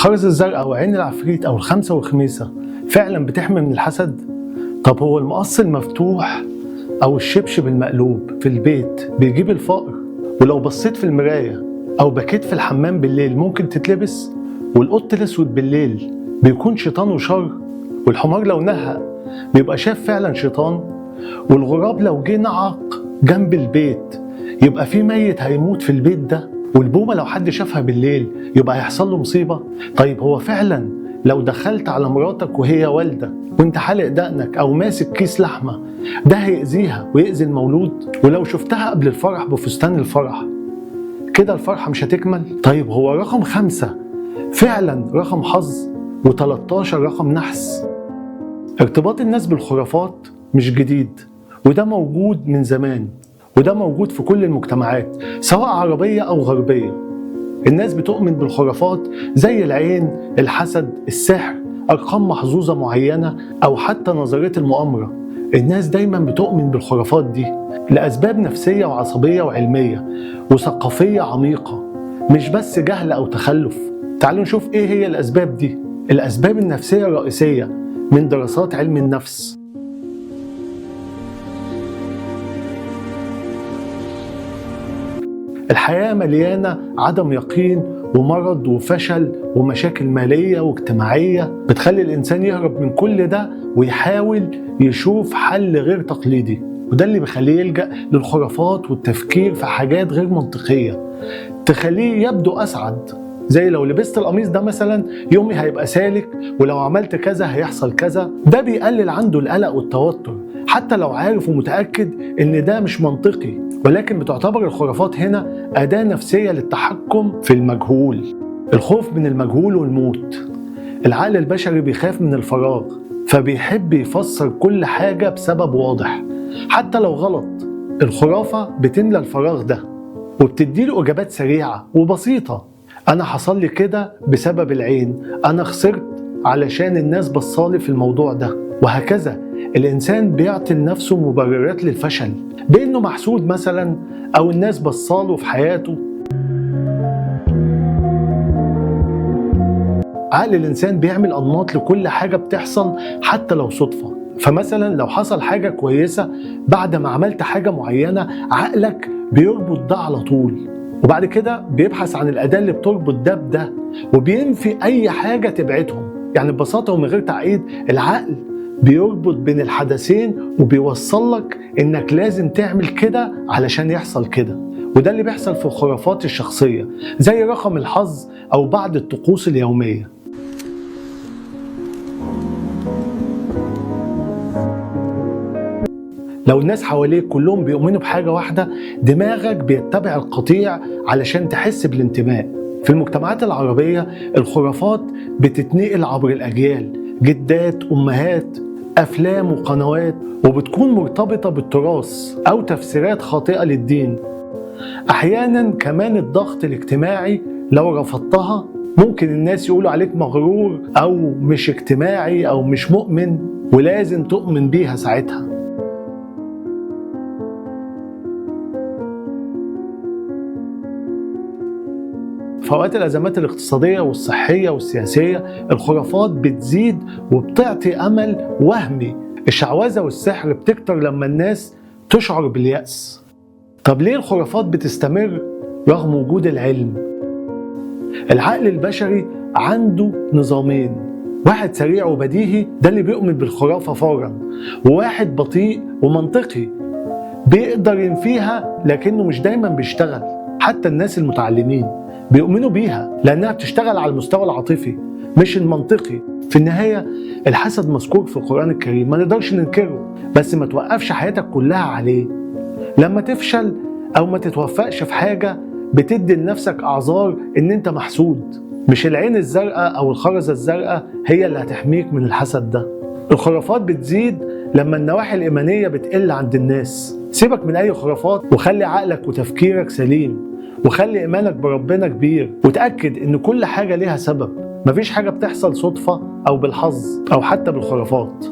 الخرزة الزرقاء أو عين العفريت أو الخمسة والخميسة فعلا بتحمي من الحسد؟ طب هو المقص المفتوح أو الشبشب المقلوب في البيت بيجيب الفقر؟ ولو بصيت في المراية أو بكيت في الحمام بالليل ممكن تتلبس؟ والقط الأسود بالليل بيكون شيطان وشر؟ والحمار لو نهق بيبقى شاف فعلا شيطان؟ والغراب لو جه نعق جنب البيت يبقى في ميت هيموت في البيت ده؟ والبومة لو حد شافها بالليل يبقى هيحصل له مصيبة؟ طيب هو فعلا لو دخلت على مراتك وهي والدة وانت حالق دقنك او ماسك كيس لحمة ده هيأذيها ويأذي المولود؟ ولو شفتها قبل الفرح بفستان الفرح كده الفرحة مش هتكمل؟ طيب هو رقم 5 فعلا رقم حظ و13 رقم نحس؟ ارتباط الناس بالخرافات مش جديد، وده موجود من زمان، وده موجود في كل المجتمعات سواء عربية أو غربية. الناس بتؤمن بالخرافات زي العين، الحسد، السحر، أرقام محظوظة معينة، أو حتى نظرية المؤامرة. الناس دايما بتؤمن بالخرافات دي لأسباب نفسية وعصبية وعلمية وثقافية عميقة، مش بس جهل أو تخلف. تعالوا نشوف إيه هي الأسباب دي. الأسباب النفسية الرئيسية من دراسات علم النفس. الحياة مليانة عدم يقين ومرض وفشل ومشاكل مالية واجتماعية بتخلي الإنسان يهرب من كل ده ويحاول يشوف حل غير تقليدي، وده اللي بيخليه يلجأ للخرافات والتفكير في حاجات غير منطقية تخليه يبدو أسعد، زي لو لبست القميص ده مثلا يومي هيبقى سالك، ولو عملت كذا هيحصل كذا. ده بيقلل عنده القلق والتوتر حتى لو عارف ومتأكد إن ده مش منطقي، ولكن بتعتبر الخرافات هنا أداة نفسية للتحكم في المجهول. الخوف من المجهول والموت. العقل البشري بيخاف من الفراغ، فبيحب يفسر كل حاجة بسبب واضح حتى لو غلط. الخرافة بتملى الفراغ ده وبتديله إجابات سريعة وبسيطة. أنا حصل لي كده بسبب العين، أنا خسرت علشان الناس بصالي في الموضوع ده، وهكذا. الإنسان بيعطي لنفسه مبررات للفشل بأنه محسود مثلا، أو الناس بصاله في حياته. عقل الإنسان بيعمل أنماط لكل حاجة بتحصل حتى لو صدفة. فمثلا لو حصل حاجة كويسة بعد ما عملت حاجة معينة، عقلك بيربط ده على طول، وبعد كده بيبحث عن الأداة اللي بتربط ده بده وبينفي أي حاجة تبعدهم. يعني ببساطة ومن غير تعقيد، العقل بيربط بين الحدثين وبيوصل لك إنك لازم تعمل كده علشان يحصل كده. وده اللي بيحصل في الخرافات الشخصية زي رقم الحظ أو بعض الطقوس اليومية. لو الناس حواليك كلهم بيؤمنوا بحاجة واحدة، دماغك بيتبع القطيع علشان تحس بالانتماء. في المجتمعات العربية الخرافات بتتنقل عبر الأجيال، جدات، أمهات، أفلام وقنوات، وبتكون مرتبطة بالتراث أو تفسيرات خاطئة للدين. أحيانا كمان الضغط الاجتماعي، لو رفضتها ممكن الناس يقولوا عليك مغرور أو مش اجتماعي أو مش مؤمن، ولازم تؤمن بيها ساعتها. في أوقات الأزمات الاقتصادية والصحية والسياسية الخرافات بتزيد وبتعطي أمل وهمي. الشعوذة والسحر بتكتر لما الناس تشعر باليأس. طب ليه الخرافات بتستمر رغم وجود العلم؟ العقل البشري عنده نظامين، واحد سريع وبديهي ده اللي بيؤمن بالخرافة فورا، وواحد بطيء ومنطقي بيقدر ينفيها لكنه مش دايما بيشتغل. حتى الناس المتعلمين بيؤمنوا بيها لأنها بتشتغل على المستوى العاطفي مش المنطقي. في النهاية الحسد مذكور في القرآن الكريم، ما نقدرش ننكره، بس ما توقفش حياتك كلها عليه. لما تفشل أو ما تتوفقش في حاجة بتدي لنفسك أعذار إن أنت محسود، مش العين الزرقاء أو الخرزة الزرقاء هي اللي هتحميك من الحسد ده. الخرافات بتزيد لما النواحي الإيمانية بتقل عند الناس. سيبك من أي خرافات وخلي عقلك وتفكيرك سليم، وخلي إيمانك بربنا كبير، وتأكد إن كل حاجة ليها سبب. مفيش حاجة بتحصل صدفة أو بالحظ أو حتى بالخرافات.